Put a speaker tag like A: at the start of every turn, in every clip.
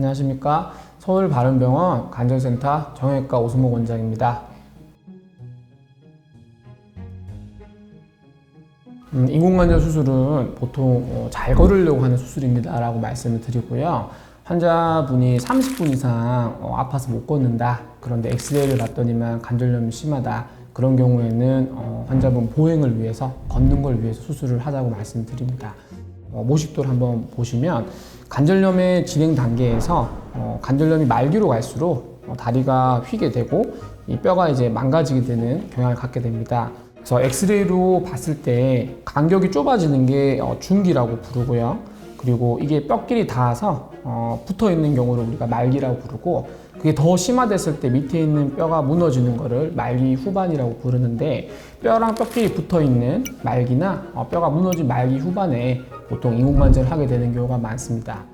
A: 안녕하십니까. 서울바른병원 관절센터 정형외과 오승목 원장입니다. 인공관절 수술은 보통 잘 걸으려고 하는 수술입니다 라고 말씀을 드리고요. 환자분이 30분 이상 아파서 못 걷는다, 그런데 엑스레이를 봤더니만 관절염이 심하다, 그런 경우에는 환자분 보행을 위해서, 걷는 걸 위해서 수술을 하자고 말씀드립니다. 모식도를 한번 보시면 관절염의 진행 단계에서 관절염이 말기로 갈수록 다리가 휘게 되고 이 뼈가 이제 망가지게 되는 경향을 갖게 됩니다. 그래서 엑스레이로 봤을 때 간격이 좁아지는 게 중기라고 부르고요. 그리고 이게 뼈끼리 닿아서 붙어 있는 경우를 우리가 말기라고 부르고, 그게 더 심화됐을 때 밑에 있는 뼈가 무너지는 거를 말기 후반이라고 부르는데, 뼈랑 뼈끼리 붙어 있는 말기나 뼈가 무너진 말기 후반에 보통 인공관절을 하게 되는 경우가 많습니다.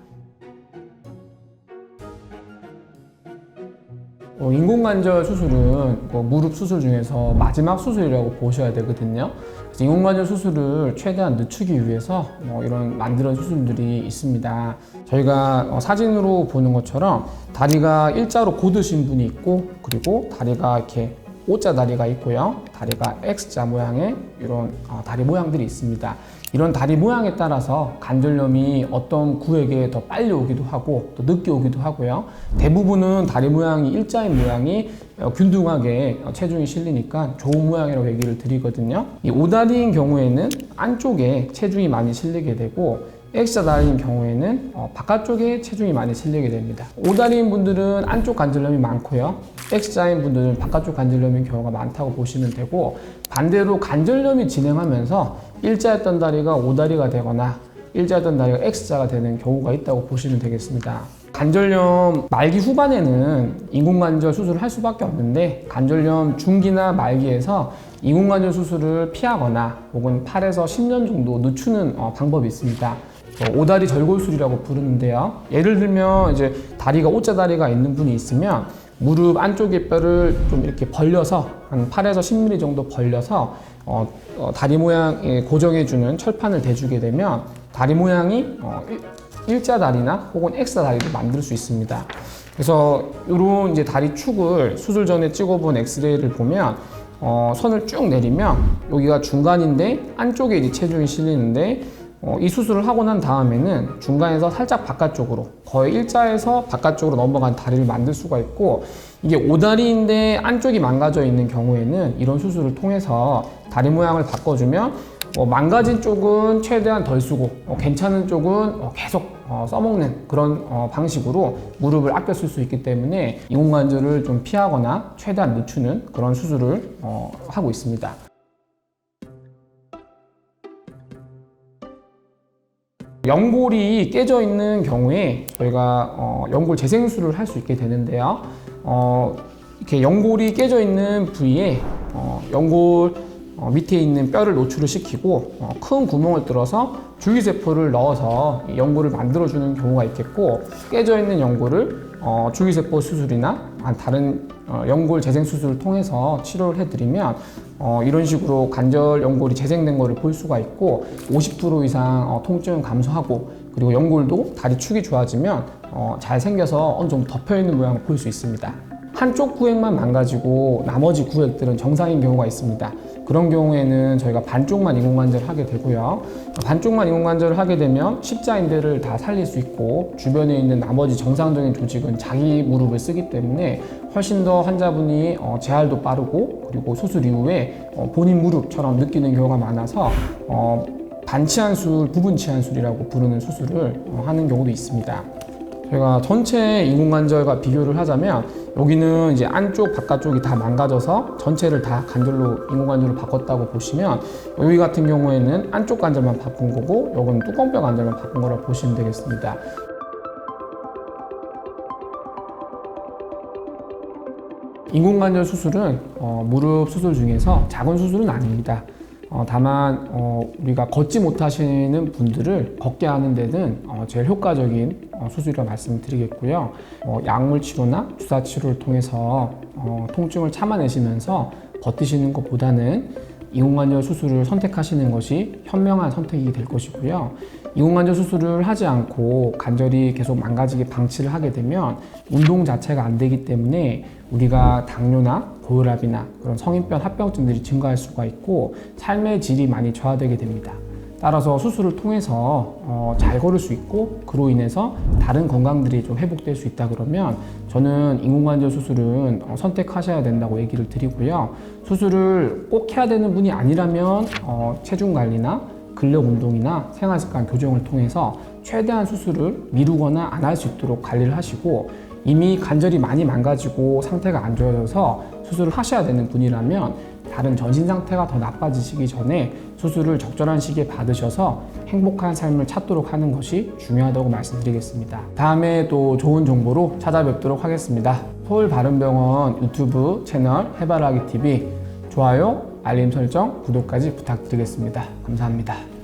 A: 인공관절 수술은 무릎 수술 중에서 마지막 수술이라고 보셔야 되거든요. 그래서 인공관절 수술을 최대한 늦추기 위해서 이런 만드는 수술들이 있습니다. 저희가 사진으로 보는 것처럼 다리가 일자로 곧으신 분이 있고, 그리고 다리가 이렇게 O자 다리가 있고요. 다리가 X자 모양의 이런 다리 모양들이 있습니다. 이런 다리 모양에 따라서 관절염이 어떤 구에게 더 빨리 오기도 하고 또 늦게 오기도 하고요. 대부분은 다리 모양이 일자인 모양이 균등하게 체중이 실리니까 좋은 모양이라고 얘기를 드리거든요. 이 O다리인 경우에는 안쪽에 체중이 많이 실리게 되고, X자 다리인 경우에는 바깥쪽에 체중이 많이 실리게 됩니다. O다리인 분들은 안쪽 관절염이 많고요. X자인 분들은 바깥쪽 관절염인 경우가 많다고 보시면 되고, 반대로 관절염이 진행하면서 일자였던 다리가 O다리가 되거나 일자였던 다리가 X자가 되는 경우가 있다고 보시면 되겠습니다. 관절염 말기 후반에는 인공관절 수술을 할 수밖에 없는데, 관절염 중기나 말기에서 인공관절 수술을 피하거나 혹은 8에서 10년 정도 늦추는 방법이 있습니다. 오다리 절골술이라고 부르는데요. 예를 들면 이제 다리가 O자 다리가 있는 분이 있으면 무릎 안쪽의 뼈를 좀 이렇게 벌려서 한 8에서 10mm 정도 벌려서 다리 모양에 고정해주는 철판을 대주게 되면 다리 모양이 일자 다리나 혹은 X자 다리를 만들 수 있습니다. 그래서 이런 이제 다리 축을 수술 전에 찍어본 엑스레이를 보면 선을 쭉 내리면 여기가 중간인데 안쪽에 이제 체중이 실리는데, 이 수술을 하고 난 다음에는 중간에서 살짝 바깥쪽으로, 거의 일자에서 바깥쪽으로 넘어간 다리를 만들 수가 있고, 이게 O다리인데 안쪽이 망가져 있는 경우에는 이런 수술을 통해서 다리 모양을 바꿔주면 망가진 쪽은 최대한 덜 쓰고 괜찮은 쪽은 계속 써먹는 그런 방식으로 무릎을 아껴 쓸 수 있기 때문에 인공관절을 좀 피하거나 최대한 늦추는 그런 수술을 하고 있습니다. 연골이 깨져 있는 경우에 저희가 연골 재생술을 할 수 있게 되는데요. 이렇게 연골이 깨져 있는 부위에 연골 밑에 있는 뼈를 노출을 시키고 큰 구멍을 뚫어서 줄기세포를 넣어서 연골을 만들어주는 경우가 있겠고, 깨져 있는 연골을 줄기세포 수술이나 다른 연골 재생 수술을 통해서 치료를 해드리면 이런 식으로 관절 연골이 재생된 것을 볼 수가 있고, 50% 이상 통증은 감소하고, 그리고 연골도 다리 축이 좋아지면 잘 생겨서 어느 정도 덮여있는 모양을 볼 수 있습니다. 한쪽 구획만 망가지고 나머지 구획들은 정상인 경우가 있습니다. 그런 경우에는 저희가 반쪽만 인공관절을 하게 되고요. 반쪽만 인공관절을 하게 되면 십자인대를 다 살릴 수 있고, 주변에 있는 나머지 정상적인 조직은 자기 무릎을 쓰기 때문에 훨씬 더 환자분이 재활도 빠르고, 그리고 수술 이후에 본인 무릎처럼 느끼는 경우가 많아서 반치환술, 부분치환술이라고 부르는 수술을 하는 경우도 있습니다. 저희가 전체 인공관절과 비교를 하자면, 여기는 이제 안쪽, 바깥쪽이 다 망가져서 전체를 다 관절로, 인공관절로 바꿨다고 보시면, 여기 같은 경우에는 안쪽 관절만 바꾼 거고, 여기는 뚜껑뼈 관절만 바꾼 거라고 보시면 되겠습니다. 인공관절 수술은 무릎 수술 중에서 작은 수술은 아닙니다. 다만 우리가 걷지 못하시는 분들을 걷게 하는 데는 제일 효과적인 수술이라고 말씀을 드리겠고요. 약물 치료나 주사 치료를 통해서 통증을 참아내시면서 버티시는 것보다는 인공관절 수술을 선택하시는 것이 현명한 선택이 될 것이고요. 인공관절 수술을 하지 않고 관절이 계속 망가지게 방치를 하게 되면 운동 자체가 안 되기 때문에 우리가 당뇨나 고혈압이나 그런 성인병 합병증들이 증가할 수가 있고 삶의 질이 많이 저하되게 됩니다. 따라서 수술을 통해서 잘 걸을 수 있고 그로 인해서 다른 건강들이 좀 회복될 수 있다 그러면 저는 인공관절 수술은 선택하셔야 된다고 얘기를 드리고요. 수술을 꼭 해야 되는 분이 아니라면 체중 관리나 근력 운동이나 생활습관 교정을 통해서 최대한 수술을 미루거나 안 할 수 있도록 관리를 하시고, 이미 관절이 많이 망가지고 상태가 안 좋아져서 수술을 하셔야 되는 분이라면 다른 전신 상태가 더 나빠지시기 전에 수술을 적절한 시기에 받으셔서 행복한 삶을 찾도록 하는 것이 중요하다고 말씀드리겠습니다. 다음에 또 좋은 정보로 찾아뵙도록 하겠습니다. 서울바른병원 유튜브 채널 해바라기 TV 좋아요, 알림 설정, 구독까지 부탁드리겠습니다. 감사합니다.